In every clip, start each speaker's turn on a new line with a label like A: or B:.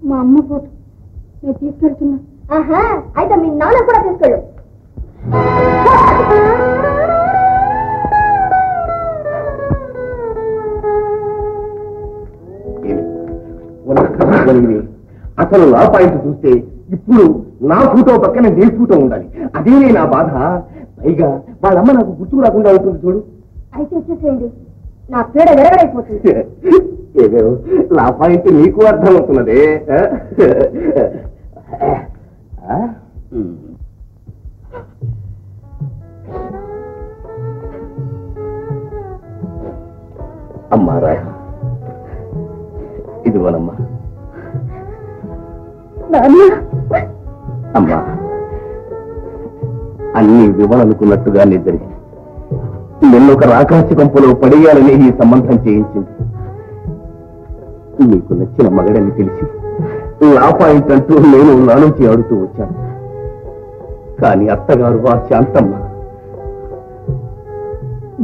A: మా అమ్మ ఫోటో నేను తీసుకెళ్తున్నా.
B: ఆహా, అయితే మీ నాన్న కూడా తీసుకెళ్ళు.
C: అసలు నా పాయింట్ చూస్తే ఇప్పుడు నా ఫోటో పక్కన నీ ఫోటో ఉండాలి. అదే నా బాధ. పైగా వాళ్ళమ్మ నాకు గుర్తుకు రాకుండా ఉంటుంది చూడు.
B: అయితే వచ్చేసేయండి, నా పీడ విరగడైపోతుంది.
C: ఏదో నా పాయింట్ నీకు అర్థమవుతున్నదే. అమ్మా రా, ఇదిగోనమ్మా. అమ్మా, అన్ని వివరనుకున్నట్టుగా జరిగింది. నిన్నొక రాకాసి కొంపలో పడేయాలని ఈ సంబంధం చేయించింది. నీకు నచ్చిన మగడని తెలిసి నా పాయింట్ అంటూ నేను నా నుంచి ఆడుతూ వచ్చాను. కానీ అత్తగారు ఆ శాంతమ్మ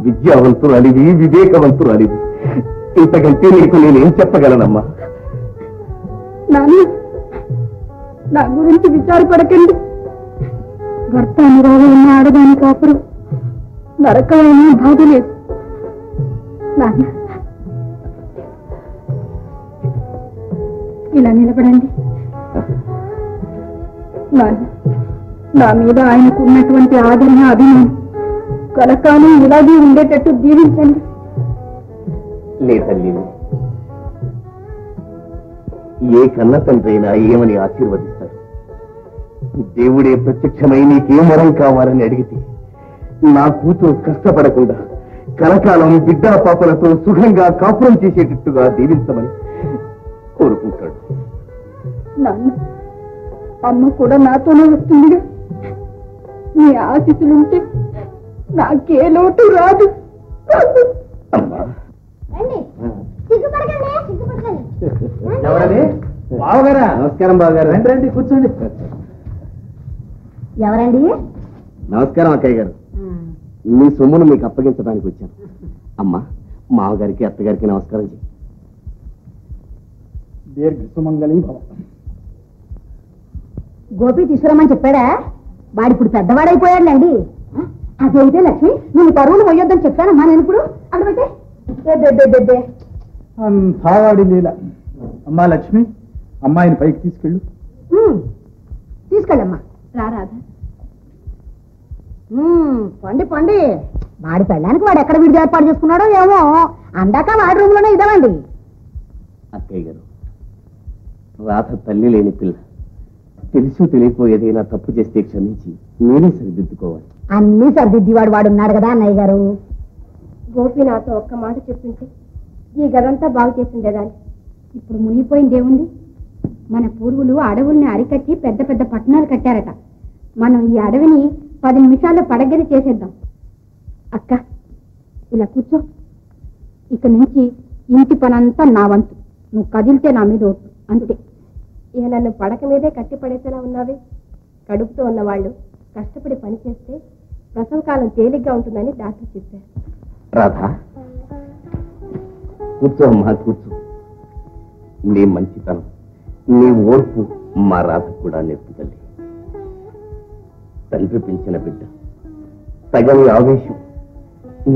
C: విద్యావంతురాలివి, వివేకవంతురాలివి. ఇంతకంటే నీకు నేనేం చెప్పగలనమ్మా?
A: నాన్న, నా గురించి విచారపడకండి. భర్త అనురాగం ఉన్న ఆడదాని కాపురం నరకమైన బాధ లేదు. నాన్న, ఇలా నిలబడండి. నాన్న, నా మీద ఆయనకు ఉన్నటువంటి ఆదరణ, అభిమానం కలకాలం ఇలాగే ఉండేటట్టు దీవించండి.
C: లే తల్లి, ఏ కన్న తండ్రి అయినా ఏమని ఆశీర్వదిస్తాడు? దేవుడే ప్రత్యక్షమై నీకేం వరం కావాలని అడిగితే నా కూతురు కష్టపడకుండా కలకాలం బిడ్డా పాపలతో సుఖంగా కాపురం చేసేటట్టుగా దీవించమని కోరుకుంటాడు.
A: నాన్న, అమ్మ కూడా నాతోనే వస్తుందిగా. మీ ఆశీస్సులుంటే నాకే లోటు రాదు.
C: అమ్మా,
D: ఎవరది? బావగారా? నమస్కారం బావగారు. రండి రండి, కూర్చోండి.
B: ఎవరండి?
C: నమస్కారం అక్కయ్య గారు. మీ సొమ్మును మీకు అప్పగించడానికి వచ్చాను. అమ్మా, మావగారికి అత్తగారికి నమస్కారం చేయి.
D: దీర్ఘ సుమంగళి భవ.
B: గోపి తీసుకురమ్మని చెప్పాడా? వాడిప్పుడు పెద్దవాడైపోయాడులేండి. అదైతే లక్ష్మి, నేను పరువులు పోయొద్దని చెప్పానమ్మా. నేను ఇప్పుడు అక్కడైతే
D: అంతావాడి లీల. అమ్మా లక్ష్మి, అమ్మాయిని పైకి తీసుకెళ్ళు.
B: తీసుకెళ్ళమ్మా. రారాధా, పండి పండి. వాడి పెళ్ళానికి వాడు ఎక్కడ విడిది ఏర్పాటు చేసుకున్నాడో ఏమో. అందాక వాడి రూమ్ లోనే ఇదామండి.
C: అక్కయ్య గారు, రాధ తల్లి లేని పిల్ల. తెలుసు తెలియకో ఏదైనా తప్పు చేస్తే క్షమించి మీరే సరిదిద్దుకోవాలి.
B: అన్నీ సరిదిద్ది వాడున్నాడు కదా అన్నయ్య గారు. గోపి నాతో ఒక్క మాట చెప్పింటే ఈ గదంతా బాగు చేసిండేదాన్ని.
A: ఇప్పుడు మునిగిపోయిందేముంది? మన పూర్వులు అడవుల్ని అరికట్టి పెద్ద పెద్ద పట్టణాలు కట్టారట. మనం ఈ అడవిని 10 నిమిషాల్లో పడగది చేసేద్దాం. అక్క, ఇలా కూర్చో. ఇక నుంచి ఇంటి పనంతా నా వంతు. నువ్వు కదిలితే నా మీద ఒట్టు, అంతే.
B: ఇక నన్ను పడక మీదే కట్టి పడేసేలా ఉన్నావే. కడుపుతో ఉన్నవాళ్ళు కష్టపడి పని చేస్తే ప్రసవకాలం తేలిగ్గా ఉంటుందని డాక్టర్ చెప్పారు.
C: రాధా, కూర్చో అమ్మా, కూర్చో. నీ మంచితనం, నీ ఓర్పు మా రాధ కూడా నేర్పుతల్లి. తండ్రి పెంచిన బిడ్డ, సగం ఆవేశం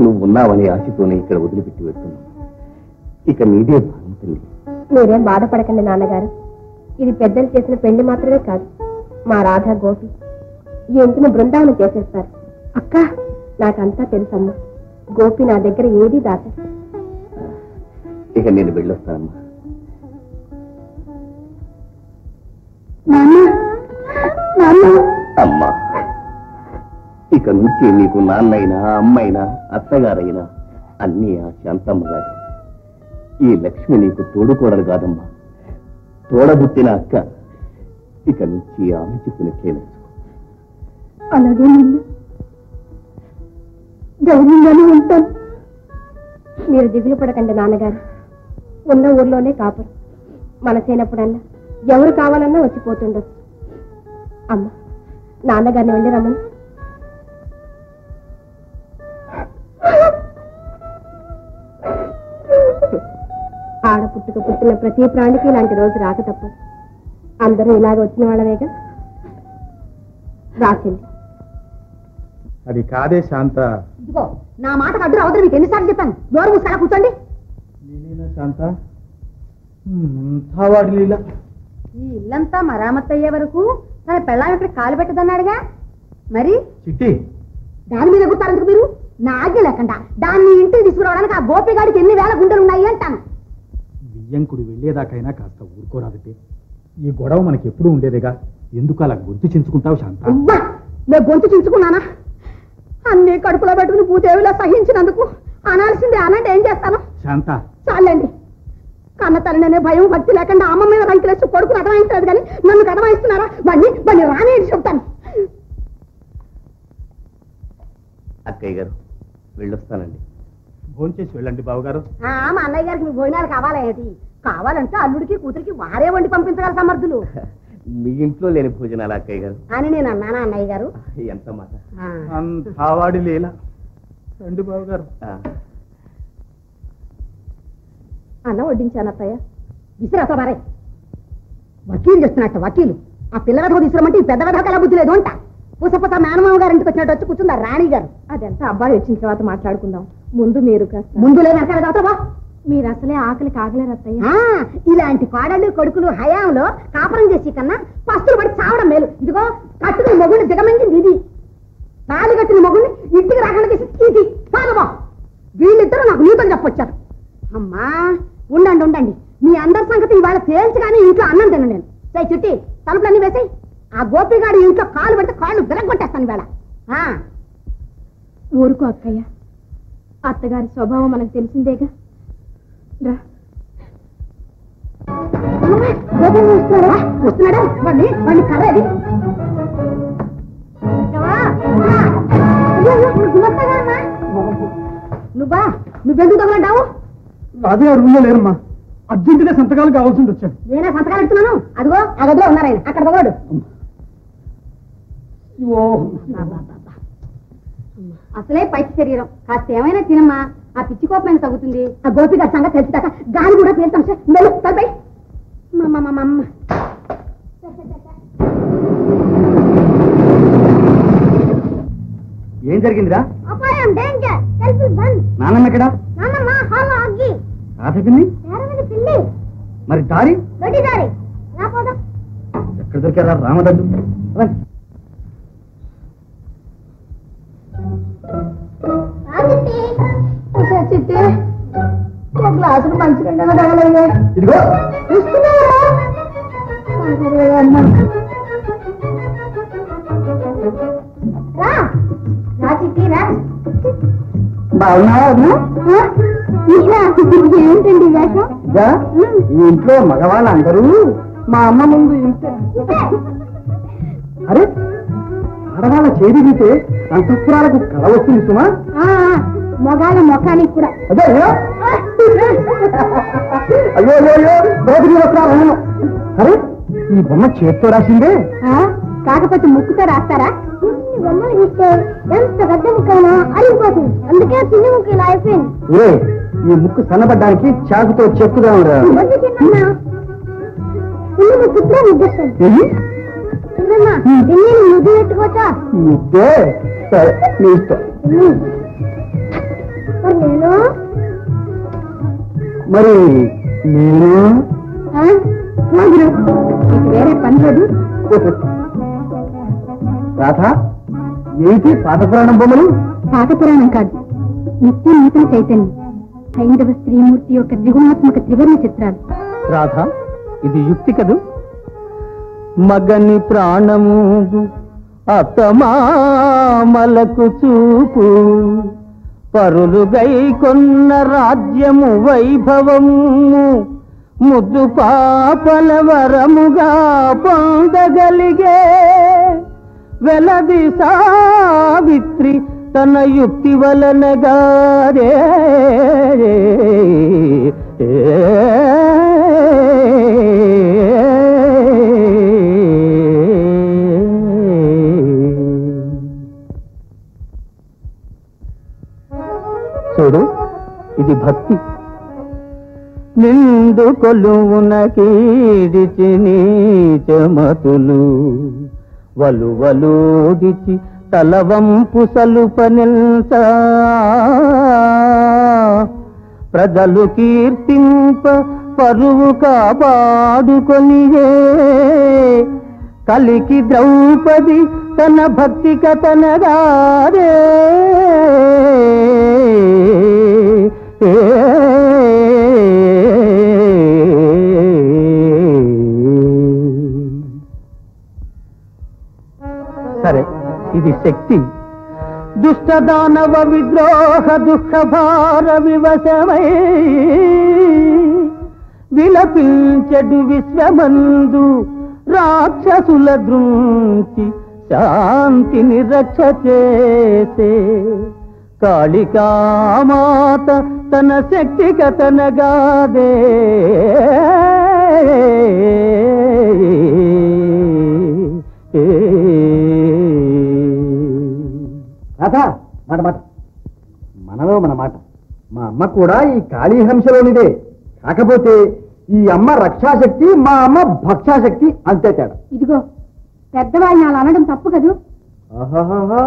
C: నువ్వున్నావనే ఆశతోనే ఇక్కడ వదిలిపెట్టి వెళ్తున్నావు. ఇక నీదే భారం తల్లి.
B: మీరేం బాధపడకండి నాన్నగారు. ఇది పెద్దలు చేసిన పెళ్లి మాత్రమే కాదు, మా రాధ గోపి ఈ ఇంటిని బృందావనం చేసేస్తారు. అక్క, నాకంతా తెలుసమ్మా. గోపి నా దగ్గర ఏదీ దాట.
C: ఇక నేను వెళ్ళొస్తానమ్మా. అమ్మా, ఇక నుంచి నీకు నాన్నైనా అమ్మైనా అత్తగారైనా అన్నీ ఆ శాంతమ్మ గారు. ఈ లక్ష్మి నీకు తోడుకోడలు కాదమ్మా, తోడబుట్టిన అక్క. ఇక నుంచి ఆమె చెప్పినట్లే నచ్చు.
A: అలాగే నిన్ను ధైర్యంగానే ఉంటాను.
B: మీరు దిగులు పడకండి నాన్నగారు. ఉన్న ఊర్లోనే కాపురం. మనసైనప్పుడల్లా ఎవరు కావాలన్నా వచ్చిపోతుండొచ్చు. అమ్మ, నాన్నగారిని వెళ్ళి రమ్మని. ఆడపుట్టుక పుట్టిన ప్రతి ప్రాణికి ఇలాంటి రోజు రాక తప్పదు. అందరూ ఇలాగ వచ్చిన వాళ్ళవేగా రాసింది.
D: అది కాదే శాంత.
A: ఇదిగో నా మాటకు అడ్డు అవతల మీకు ఎన్నిసార్లు చెప్పాను, నోరు మూసుకొని కూర్చోండి.
D: నేనేనా శాంత? తావాడి లీల.
A: ఈ ఇల్లంతా మరామత్తు అయ్యే వరకు తన పెళ్ళాం ఇక్కడ కాలు పెట్టదన్నాడుగా, మరి
D: చిట్టి,
A: దాని మీద ఎగుతారందుకు మీరు? నా ఆజ్ఞ లేకుండా దాన్ని ఇంటికి తీసుకురావడానికి ఆ గోపిగాడికి ఎన్ని వేల గుండెలు ఉన్నాయి అంటాను.
D: బియ్యంకుడు వెళ్ళేదాకైనా కాస్త ఊరుకోరాదటే. ఈ గొడవ మనకి ఎప్పుడూ ఉండేదేగా, ఎందుకు అలా గొంతు చించుకుంటావు శాంత?
A: అవ్వా, నేను గొంతు చించుకున్నానా? అన్ని కడుపులో పెట్టుకుని భూదేవిలో సహించినందుకు అనాల్సిందే అనంటే ఏం చేస్తాను?
D: శాంత,
A: చాలండి. కన్న తల్లినే భయం భక్తి లేకుండా అమ్మ మీద రంకిలేసి కొడుకుని అటవాయిస్తారు కానీ నన్ను కటవాయిస్తున్నారా? వాడిని రాని చెప్తాను.
C: అక్కయ్య గారు వెళ్ళొస్తానండి.
D: భోంచేసి వెళ్ళండి బావగారు.
A: మా అన్నయ్య గారికి మీ భోజనాలు కావాలా ఏంటి? కావాలంటే అల్లుడికి కూతురికి వారే వండి పంపించగల సమర్థులు.
C: మీ ఇంట్లో లేని భోజనాలు అక్కయ్య గారు
A: అని నేను అన్నానా అన్నయ్య గారు?
C: ఎంత మాట.
D: తావాడి లీల. రండి బావగారు.
B: అన్న వడ్డించాను అత్తయ్య.
A: విసిరాసా మరే వకీలు చేస్తున్నట్టు వకీలు. ఆ పిల్లలతో తీసుకురమంటే ఈ పెద్ద పెద్ద కళ బుద్ధి లేదు అంట. పూసపోతా మేనమామ గారు ఇంటికి వచ్చినట్టు వచ్చి కూర్చుందా రాణి గారు.
B: అదంతా అబ్బాయి వచ్చిన తర్వాత మాట్లాడుకుందాం. ముందు మీరు కాస్త.
A: ముందు లేదు అక్కడ చదువుతావా?
B: మీరు అసలే ఆకలి కాగలేరు అత్తయ్య.
A: ఇలాంటి కోడళ్ళు కొడుకులు హయాంలో కాపురం చేసి కన్నా పస్తులు పడి చావడం మేలు. ఇదిగో కట్టుకుని మొగుడిని దిగమంది ఇది, తాళి కట్టిన మొగుడిని ఇంటికి రాకుండా చేసి ఇది పాదమో. వీళ్ళిద్దరూ నాకు నీతులు చెప్పొచ్చారు. అమ్మా ఉండండి ఉండండి, మీ అందరి సంగతి ఇవాళ తేల్చగానే ఇంట్లో అన్నం తిన. నేను సై చుట్టి తలుపులన్నీ వేసి ఆ గోపిగాడి ఇంట్లో కాలు పెడితే కాళ్ళు విరగొట్టేస్తాను ఇవాళ.
B: ఊరుకో అక్కయ్య, అత్తగారి స్వభావం మనకు తెలిసిందేగా. రా.
A: వస్తున్నాడా? వాడిని కర్రేది నువ్వా? నువ్వెందుకు తగలంటావు?
D: రాజుగారు రూమ్లో లేరమ్మా, అర్జెంటుగా సంతకాలు కావాల్సి వచ్చాను.
A: నేనే సంతకాలు పెడుతున్నాను. అదిగో ఆ గదిలో ఉన్నారాయన, అక్కడ తగలడు. అసలే పైకి శరీరం, కాస్త ఏమైనా తినమ్మా, ఆ పిచ్చి కోపమైన తగ్గుతుంది. ఆ గోపిగా సంగతి తెలిసిదాకా గాలి కూడా పేలుతాం సార్. మెల్లు తలపై
C: ఏం జరిగిందిరా?
A: అపాయం, డేంజర్, సెల్ఫ్ బంద్.
C: నాన్నమ్మ ఎక్కడా?
A: నాన్నమ్మ హాల్లో అగ్గి.
C: రాధకింది
A: నేరమని పిల్లి.
C: మరి దారి
A: గడ్డి దారి. నా పోదాం.
C: ఎక్కడ దొరికారా రామదడ్డు?
A: చిట్టి గ్లాసులు మంచి రెండగా తగలయ్యే.
C: ఇదిగో
A: చిట్టి రా.
C: బాగున్నావా?
A: ఏమిటండి వేషం?
C: ఈ ఇంట్లో మగవాళ్ళందరూ మా అమ్మ ముందు ఇంతే. అరే, ఆడవాళ్ళ చేతి గీతే అంతఃపురాలకు కళ వస్తుంది సుమా.
A: మొగాళ్ళ మొఖానికి కూడా.
C: అదే అయ్యో అయ్యో అయ్యో బోధి వస్త్రాలు. అరే, ఈ బొమ్మ చేత్తో రాసిందే.
A: కాకపోతే ముక్కుతో రాస్తారా? ఇన్ని బొమ్మలు గీస్తే ఎంత పెద్ద ముక్కైనా అరిగిపోతుంది. అందుకే చిన్న ముక్కు ఇలా అయిపోయింది.
C: ఈ ముక్కు సన్నబడ్డానికి చాకుతో చెక్కుగా ఉండదు.
A: ముద్దే ముద్దు పెట్టుకోవచ్చా?
C: ముద్దే సరే, నీ ఇష్టం.
A: నేను
C: మరి నేను
A: వేరే పని లేదు.
C: రాధ, ఏంటి పాత పురాణం బొమ్మలు?
A: పాత పురాణం కాదు, నిత్య నూతన చైతన్యం, హైందవ స్త్రీమూర్తి యొక్క త్రిగుణాత్మక త్రివర్ణ చిత్రాలు.
C: రాధ, ఇది యుక్తి కదూ? మగని ప్రాణము అత్తమామలకు చూపు, పరులుగై కొన్న రాజ్యము వైభవము, ముద్దు పాపల వరముగా పొందగలిగే వెలది సావిత్రి తన యుక్తి వలనగారే. చూడు, ఇది భక్తి. నిన్ను
E: నిండు కొలువున కీడిచి నీచమతులు వలువలోడిచి తలవంపు సలుపనిల్సా ప్రజలు కీర్తింప పరువు కాపాడుకొనియే కలికి ద్రౌపది తన భక్తి కథనగారే సరే, ఇది శక్తి. దుష్ట దానవ విద్రోహ దుఃఖ భార వివశమై విలపించెడు విశ్వమందు రాక్షసుల దృంచి శాంతిని రక్ష చేసే కాళికామాత తన శక్తి కథనగాదే
C: రాధా, మాట మాట మనలో మన మాట. మా అమ్మ కూడా ఈ కాళీహంసలోనిదే. కాకపోతే ఈ అమ్మ రక్షాశక్తి, మా అమ్మ భక్షాశక్తి, అంతే తేడా.
A: ఇదిగో పెద్దవాళ్ళని అలా అనడం తప్పు కదూ.
C: ఆహాహా,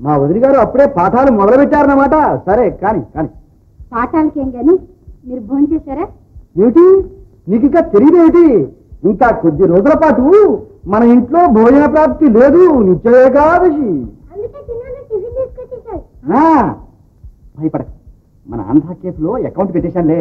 C: మా వదిలి గారు అప్పుడే పాఠాలు మొదలు పెట్టారన్నమాట. సరే కాని కాని.
A: పాఠాలకేం గాని మీరు భోంచేశారా?
C: ఏమిటి, నీకు ఇంకా తెలియదేమిటి? ఇంకా కొద్ది రోజుల పాటు మన ఇంట్లో భోజన ప్రాప్తి లేదు. నిత్య ఏకాదశి. భయపడ, మన ఆంధ్ర కేఫ్లో అకౌంట్ పెట్టేశానులే.